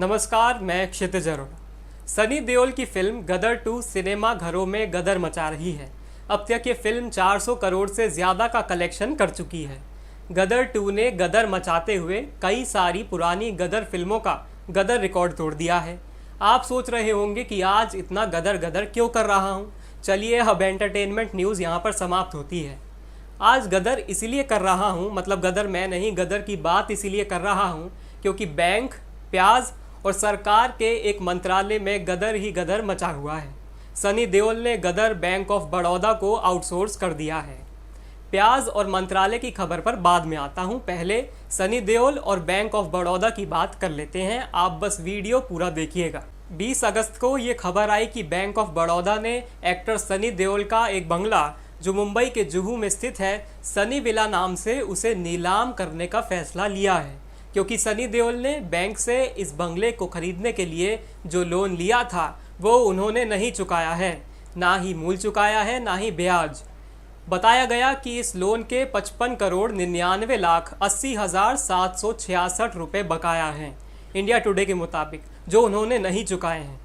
नमस्कार, मैं क्षितिज अरोड़ा। सनी देओल की फिल्म गदर 2 सिनेमा घरों में गदर मचा रही है। अब तक ये फिल्म 400 करोड़ से ज़्यादा का कलेक्शन कर चुकी है। गदर 2 ने गदर मचाते हुए कई सारी पुरानी गदर फिल्मों का गदर रिकॉर्ड तोड़ दिया है। आप सोच रहे होंगे कि आज इतना गदर गदर क्यों कर रहा हूँ। चलिए, अब एंटरटेनमेंट न्यूज़ यहाँ पर समाप्त होती है। आज गदर इसीलिए कर रहा हूँ, मतलब गदर मैं नहीं, गदर की बात इसीलिए कर रहा हूँ क्योंकि बैंक, प्याज और सरकार के एक मंत्रालय में गदर ही गदर मचा हुआ है। सनी देओल ने गदर बैंक ऑफ बड़ौदा को आउटसोर्स कर दिया है। प्याज और मंत्रालय की खबर पर बाद में आता हूं, पहले सनी देओल और बैंक ऑफ बड़ौदा की बात कर लेते हैं। आप बस वीडियो पूरा देखिएगा। 20 अगस्त को ये खबर आई कि बैंक ऑफ बड़ौदा ने एक्टर सनी देओल का एक बंगला जो मुंबई के जुहू में स्थित है, सनी विला नाम से, उसे नीलाम करने का फैसला लिया है क्योंकि सनी देओल ने बैंक से इस बंगले को खरीदने के लिए जो लोन लिया था वो उन्होंने नहीं चुकाया है। ना ही मूल चुकाया है, ना ही ब्याज। बताया गया कि इस लोन के 55 करोड़ 99,80,766 रुपये बकाया हैं इंडिया टुडे के मुताबिक, जो उन्होंने नहीं चुकाए हैं।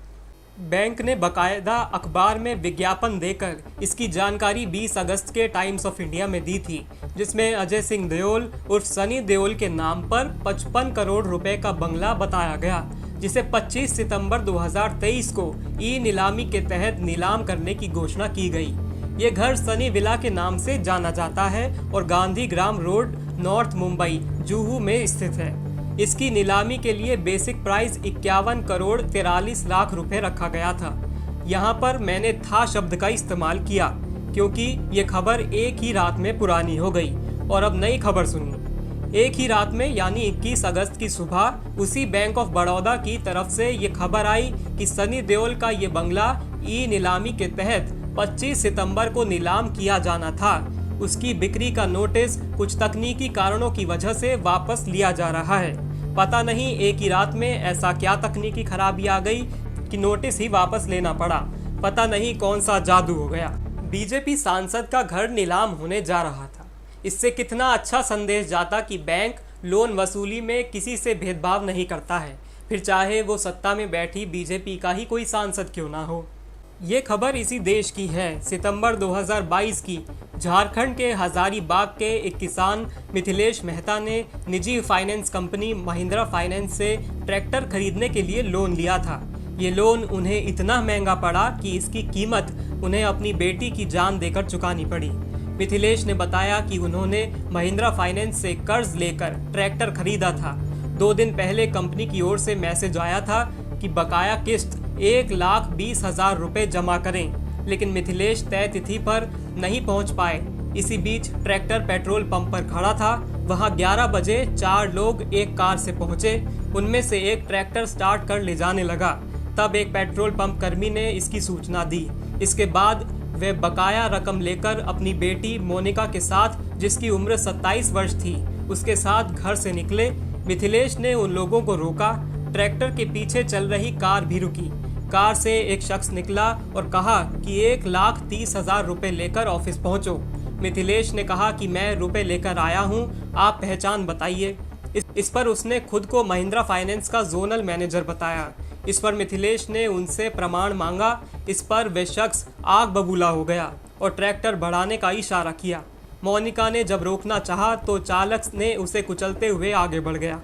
बैंक ने बाकायदा अखबार में विज्ञापन देकर इसकी जानकारी 20 अगस्त के टाइम्स ऑफ इंडिया में दी थी, जिसमें अजय सिंह देओल उर्फ सनी देओल के नाम पर 55 करोड़ रुपए का बंगला बताया गया, जिसे 25 सितंबर 2023 को ई नीलामी के तहत नीलाम करने की घोषणा की गई। ये घर सनी विला के नाम से जाना जाता है और गांधी ग्राम रोड, नॉर्थ मुंबई, जुहू में स्थित है। इसकी नीलामी के लिए बेसिक प्राइस 51 करोड़ 43 लाख रुपए रखा गया था। यहाँ पर मैंने था शब्द का इस्तेमाल किया क्योंकि ये खबर एक ही रात में पुरानी हो गई। और अब नई खबर सुनिए। एक ही रात में यानी 21 अगस्त की सुबह उसी बैंक ऑफ बड़ौदा की तरफ से ये खबर आई कि सनी देओल का ये बंगला ई नीलामी के तहत 25 सितंबर को नीलाम किया जाना था। उसकी बिक्री का नोटिस कुछ तकनीकी कारणों की वजह से वापस लिया जा रहा है। पता नहीं एक ही रात में ऐसा क्या तकनीकी खराबी आ गई कि नोटिस ही वापस लेना पड़ा। पता नहीं कौन सा जादू हो गया। बीजेपी सांसद का घर नीलाम होने जा रहा था। इससे कितना अच्छा संदेश जाता कि बैंक लोन वसूली में किसी से भेदभाव नहीं करता है, फिर चाहे वो सत्ता में बैठी बीजेपी का ही कोई सांसद क्यों ना हो। ये खबर इसी देश की है। सितंबर 2022 की झारखंड के हजारीबाग के एक किसान मिथिलेश मेहता ने निजी फाइनेंस कंपनी महिंद्रा फाइनेंस से ट्रैक्टर खरीदने के लिए लोन लिया था। ये लोन उन्हें इतना महंगा पड़ा कि इसकी कीमत उन्हें अपनी बेटी की जान देकर चुकानी पड़ी। मिथिलेश ने बताया कि उन्होंने महिंद्रा फाइनेंस से कर्ज लेकर ट्रैक्टर खरीदा था। 2 दिन पहले कंपनी की ओर से मैसेज आया था कि बकाया किस्त 1,20,000 रुपये जमा करें, लेकिन मिथिलेश तय तिथि पर नहीं पहुंच पाए। इसी बीच ट्रैक्टर पेट्रोल पंप पर खड़ा था। वहां 11 बजे 4 लोग एक कार से पहुंचे। उनमें से एक ट्रैक्टर स्टार्ट कर ले जाने लगा। तब एक पेट्रोल पंप कर्मी ने इसकी सूचना दी। इसके बाद वे बकाया रकम लेकर अपनी बेटी मोनिका के साथ, जिसकी उम्र 27 वर्ष थी, उसके साथ घर से निकले। मिथिलेश ने उन लोगों को रोका। ट्रैक्टर के पीछे चल रही कार भी रुकी। कार से एक शख्स निकला और कहा कि 1,30,000 रुपये लेकर ऑफिस पहुंचो। मिथिलेश ने कहा कि मैं रुपए लेकर आया हूं, आप पहचान बताइए। इस पर उसने खुद को महिंद्रा फाइनेंस का जोनल मैनेजर बताया। इस पर मिथिलेश ने उनसे प्रमाण मांगा। इस पर वे शख्स आग बबूला हो गया और ट्रैक्टर बढ़ाने का इशारा किया। मोनिका ने जब रोकना चाहा तो चालक ने उसे कुचलते हुए आगे बढ़ गया।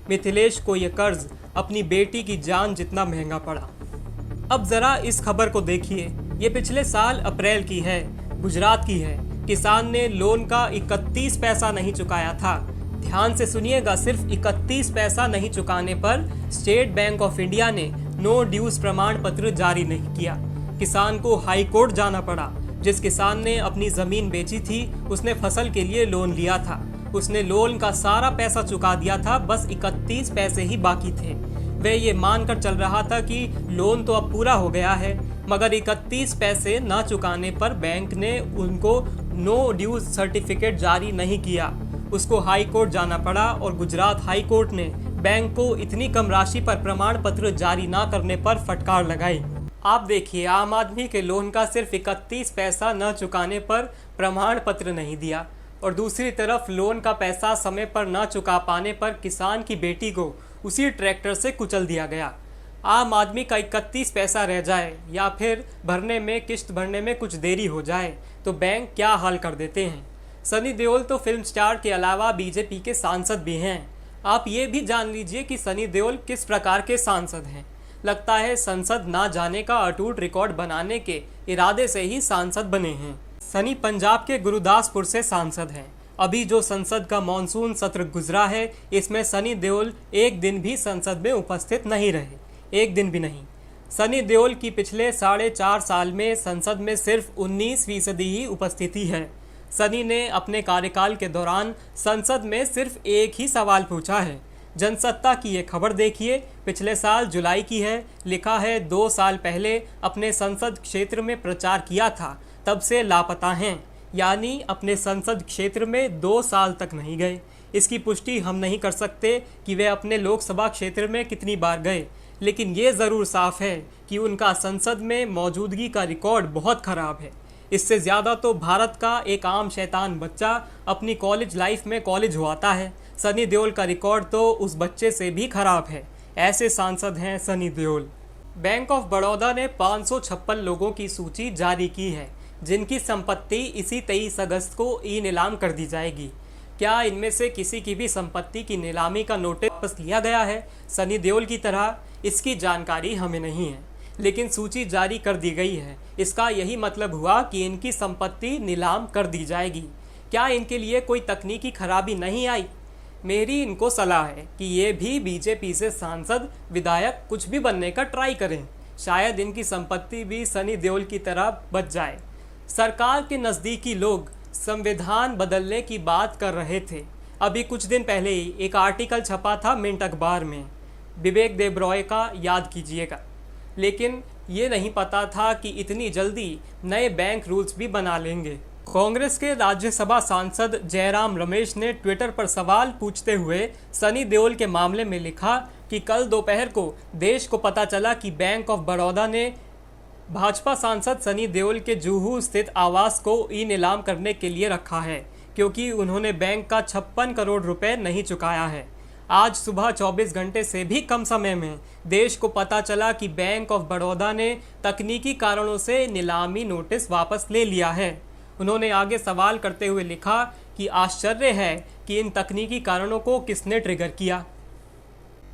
मिथिलेश को यह कर्ज अपनी बेटी की जान जितना महंगा पड़ा। अब जरा इस खबर को देखिए। ये पिछले साल अप्रैल की है, गुजरात की है। किसान ने लोन का 31 पैसा नहीं चुकाया था। ध्यान से सुनिएगा, सिर्फ 31 पैसा नहीं चुकाने पर स्टेट बैंक ऑफ इंडिया ने नो ड्यूज प्रमाण पत्र जारी नहीं किया। किसान को हाई कोर्ट जाना पड़ा। जिस किसान ने अपनी जमीन बेची थी, उसने फसल के लिए लोन लिया था। उसने लोन का सारा पैसा चुका दिया था, बस 31 पैसे ही बाकी थे। वह ये मानकर चल रहा था कि लोन तो अब पूरा हो गया है, मगर 31 पैसे न चुकाने पर बैंक ने उनको नो ड्यूज सर्टिफिकेट जारी नहीं किया। उसको हाई कोर्ट जाना पड़ा और गुजरात हाई कोर्ट ने बैंक को इतनी कम राशि पर प्रमाण पत्र जारी ना करने पर फटकार लगाई। आप देखिए, आम आदमी के लोन का सिर्फ 31 पैसा न चुकाने पर प्रमाण पत्र नहीं दिया और दूसरी तरफ लोन का पैसा समय पर न चुका पाने पर किसान की बेटी को उसी ट्रैक्टर से कुचल दिया गया। आम आदमी का 31 पैसा रह जाए या फिर किस्त भरने में कुछ देरी हो जाए तो बैंक क्या हाल कर देते हैं। सनी देओल तो फिल्म स्टार के अलावा बीजेपी के सांसद भी हैं। आप ये भी जान लीजिए कि सनी देओल किस प्रकार के सांसद हैं। लगता है संसद ना जाने का अटूट रिकॉर्ड बनाने के इरादे से ही सांसद बने हैं। सनी पंजाब के गुरुदासपुर से सांसद हैं। अभी जो संसद का मॉनसून सत्र गुजरा है, इसमें सनी देओल एक दिन भी संसद में उपस्थित नहीं रहे, एक दिन भी नहीं। सनी देओल की पिछले 4.5 साल में संसद में सिर्फ 19% ही उपस्थिति है। सनी ने अपने कार्यकाल के दौरान संसद में सिर्फ एक ही सवाल पूछा है। जनसत्ता की ये खबर देखिए, पिछले साल जुलाई की है। लिखा है 2 साल पहले अपने संसद क्षेत्र में प्रचार किया था, तब से लापता हैं। यानी अपने संसद क्षेत्र में 2 साल तक नहीं गए। इसकी पुष्टि हम नहीं कर सकते कि वे अपने लोकसभा क्षेत्र में कितनी बार गए, लेकिन ये ज़रूर साफ है कि उनका संसद में मौजूदगी का रिकॉर्ड बहुत ख़राब है। इससे ज़्यादा तो भारत का एक आम शैतान बच्चा अपनी कॉलेज लाइफ में कॉलेज हुआता है। सनी देओल का रिकॉर्ड तो उस बच्चे से भी खराब है। ऐसे सांसद हैं सनी देओल। बैंक ऑफ बड़ौदा ने 556 लोगों की सूची जारी की है, जिनकी संपत्ति इसी 23 अगस्त को ई नीलाम कर दी जाएगी। क्या इनमें से किसी की भी संपत्ति की नीलामी का नोटिस वापस लिया गया है सनी देओल की तरह? इसकी जानकारी हमें नहीं है, लेकिन सूची जारी कर दी गई है। इसका यही मतलब हुआ कि इनकी संपत्ति नीलाम कर दी जाएगी। क्या इनके लिए कोई तकनीकी खराबी नहीं आई? मेरी इनको सलाह है कि ये भी बीजेपी से सांसद विधायक कुछ भी बनने का ट्राई करें। शायद इनकी संपत्ति भी सनी देओल की तरह बच जाए। सरकार के नज़दीकी लोग संविधान बदलने की बात कर रहे थे। अभी कुछ दिन पहले ही एक आर्टिकल छपा था मिंट अखबार में, विवेक देबरॉय का, याद कीजिएगा। लेकिन ये नहीं पता था कि इतनी जल्दी नए बैंक रूल्स भी बना लेंगे। कांग्रेस के राज्यसभा सांसद जयराम रमेश ने ट्विटर पर सवाल पूछते हुए सनी देओल के मामले में लिखा कि कल दोपहर को देश को पता चला कि बैंक ऑफ बड़ौदा ने भाजपा सांसद सनी देओल के जुहू स्थित आवास को ई नीलाम करने के लिए रखा है, क्योंकि उन्होंने बैंक का 56 करोड़ रुपए नहीं चुकाया है। आज सुबह 24 घंटे से भी कम समय में देश को पता चला कि बैंक ऑफ बड़ौदा ने तकनीकी कारणों से नीलामी नोटिस वापस ले लिया है। उन्होंने आगे सवाल करते हुए लिखा कि आश्चर्य है कि इन तकनीकी कारणों को किसने ट्रिगर किया।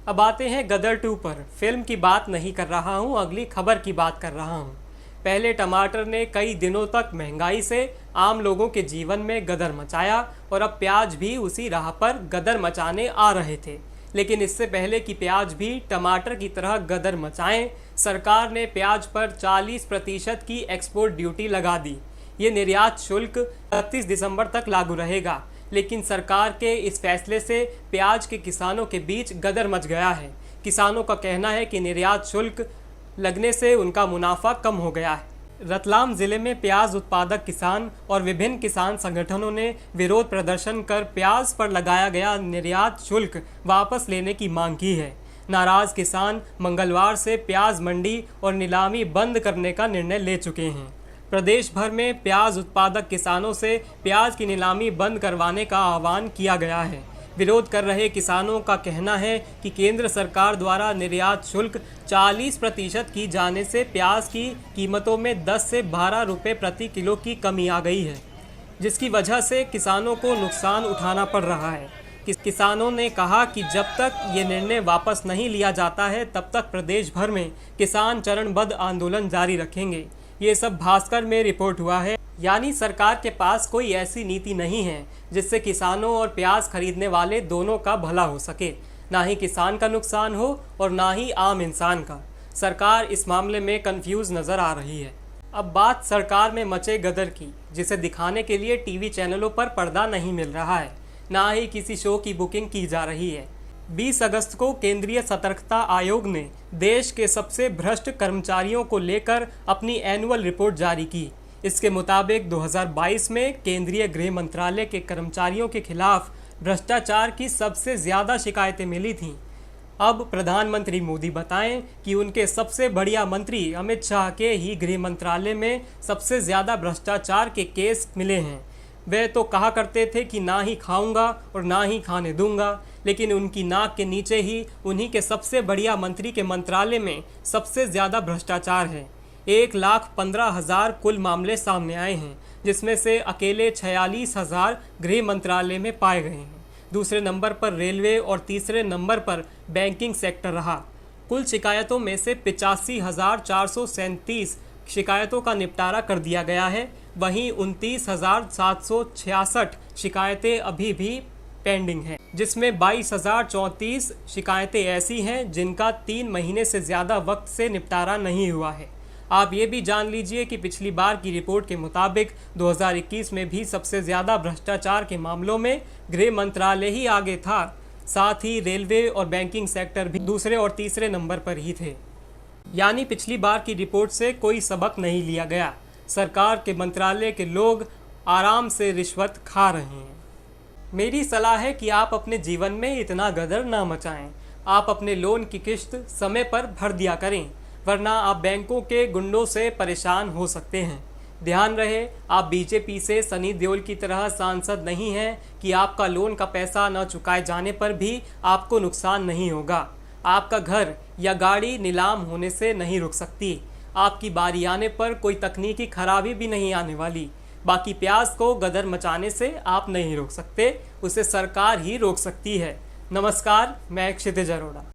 अब आते हैं गदर 2 पर। फिल्म की बात नहीं कर रहा हूँ, अगली खबर की बात कर रहा हूँ। पहले टमाटर ने कई दिनों तक महंगाई से आम लोगों के जीवन में गदर मचाया और अब प्याज भी उसी राह पर गदर मचाने आ रहे थे। लेकिन इससे पहले कि प्याज भी टमाटर की तरह गदर मचाएं, सरकार ने प्याज पर 40% की एक्सपोर्ट ड्यूटी लगा दी। ये निर्यात शुल्क 31 दिसंबर तक लागू रहेगा, लेकिन सरकार के इस फैसले से प्याज के किसानों के बीच गदर मच गया है। किसानों का कहना है कि निर्यात शुल्क लगने से उनका मुनाफा कम हो गया है। रतलाम जिले में प्याज उत्पादक किसान और विभिन्न किसान संगठनों ने विरोध प्रदर्शन कर प्याज पर लगाया गया निर्यात शुल्क वापस लेने की मांग की है। नाराज किसान मंगलवार से प्याज मंडी और नीलामी बंद करने का निर्णय ले चुके हैं। प्रदेश भर में प्याज उत्पादक किसानों से प्याज की नीलामी बंद करवाने का आह्वान किया गया है। विरोध कर रहे किसानों का कहना है कि केंद्र सरकार द्वारा निर्यात शुल्क 40% की जाने से प्याज की कीमतों में 10 से 12 रुपये प्रति किलो की कमी आ गई है, जिसकी वजह से किसानों को नुकसान उठाना पड़ रहा है। किसानों ने कहा कि जब तक ये निर्णय वापस नहीं लिया जाता है, तब तक प्रदेश भर में किसान चरणबद्ध आंदोलन जारी रखेंगे। ये सब भास्कर में रिपोर्ट हुआ है। यानी सरकार के पास कोई ऐसी नीति नहीं है जिससे किसानों और प्याज खरीदने वाले दोनों का भला हो सके। ना ही किसान का नुकसान हो और ना ही आम इंसान का। सरकार इस मामले में कंफ्यूज नज़र आ रही है। अब बात सरकार में मचे गदर की, जिसे दिखाने के लिए टीवी चैनलों पर पर्दा नहीं मिल रहा है, ना ही किसी शो की बुकिंग की जा रही है। 20 अगस्त को केंद्रीय सतर्कता आयोग ने देश के सबसे भ्रष्ट कर्मचारियों को लेकर अपनी एनुअल रिपोर्ट जारी की। इसके मुताबिक 2022 में केंद्रीय गृह मंत्रालय के कर्मचारियों के खिलाफ भ्रष्टाचार की सबसे ज़्यादा शिकायतें मिली थीं। अब प्रधानमंत्री मोदी बताएं कि उनके सबसे बढ़िया मंत्री अमित शाह के ही गृह मंत्रालय में सबसे ज़्यादा भ्रष्टाचार के केस मिले हैं। वे तो कहा करते थे कि ना ही खाऊंगा और ना ही खाने दूंगा, लेकिन उनकी नाक के नीचे ही उन्हीं के सबसे बढ़िया मंत्री के मंत्रालय में सबसे ज़्यादा भ्रष्टाचार है। 1,15,000 कुल मामले सामने आए हैं, जिसमें से अकेले 46,000 गृह मंत्रालय में पाए गए हैं। दूसरे नंबर पर रेलवे और तीसरे नंबर पर बैंकिंग सेक्टर रहा। कुल शिकायतों में से 85,437 शिकायतों का निपटारा कर दिया गया है। वहीं 29,766 शिकायतें अभी भी पेंडिंग हैं, जिसमें 22,034 शिकायतें ऐसी हैं जिनका 3 महीने से ज़्यादा वक्त से निपटारा नहीं हुआ है। आप ये भी जान लीजिए कि पिछली बार की रिपोर्ट के मुताबिक 2021 में भी सबसे ज़्यादा भ्रष्टाचार के मामलों में गृह मंत्रालय ही आगे था। साथ ही रेलवे और बैंकिंग सेक्टर भी दूसरे और तीसरे नंबर पर ही थे। यानी पिछली बार की रिपोर्ट से कोई सबक नहीं लिया गया। सरकार के मंत्रालय के लोग आराम से रिश्वत खा रहे हैं। मेरी सलाह है कि आप अपने जीवन में इतना गदर ना मचाएं। आप अपने लोन की किश्त समय पर भर दिया करें, वरना आप बैंकों के गुंडों से परेशान हो सकते हैं। ध्यान रहे, आप बीजेपी से सनी देओल की तरह सांसद नहीं हैं कि आपका लोन का पैसा न चुकाए जाने पर भी आपको नुकसान नहीं होगा। आपका घर या गाड़ी नीलाम होने से नहीं रुक सकती। आपकी बारी आने पर कोई तकनीकी खराबी भी नहीं आने वाली। बाकी प्याज को गदर मचाने से आप नहीं रोक सकते, उसे सरकार ही रोक सकती है। नमस्कार, मैं क्षितिज अरोड़ा।